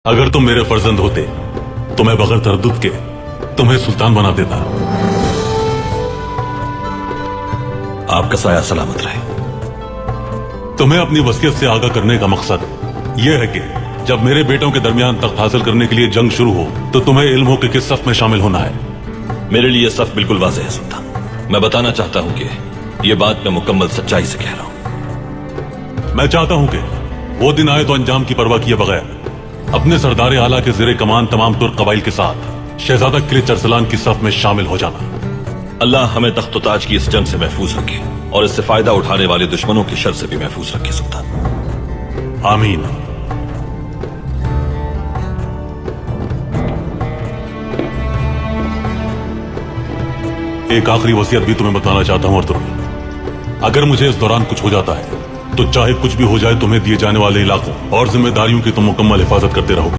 अगर तुम मेरे फर्जंद होते तो मैं बगैर तरद्दुद के तुम्हें सुल्तान बना देता। आपका साया सलामत रहे। तुम्हें अपनी वसीयत से आगाह करने का मकसद यह है कि जब मेरे बेटों के दरमियान तख्त हासिल करने के लिए जंग शुरू हो तो तुम्हें इल्म हो कि किस सफ में शामिल होना है। मेरे लिए सफ बिल्कुल वाज़ेह है सुल्तान। मैं बताना चाहता हूं कि यह बात मैं मुकम्मल सच्चाई से कह रहा हूं। मैं चाहता हूं कि वो दिन आए तो अंजाम की परवाह किए बगैर अपने सरदार आला के ज़ेरे कमान तमाम तुर्क कबाइल के साथ शहजादा किलिच अरसलान की सफ में शामिल हो जाना। अल्लाह हमें तख्त व ताज की इस जंग से महफूज रखे और इससे फायदा उठाने वाले दुश्मनों की शर से भी महफूज रखे सुल्तान। आमीन। एक आखिरी वसीयत भी तुम्हें बताना चाहता हूं अर्तुगरुल। अगर मुझे इस दौरान कुछ हो जाता है तो चाहे कुछ भी हो जाए तुम्हें दिए जाने वाले इलाकों और जिम्मेदारियों की तुम मुकम्मल हिफाजत करते रहोगे।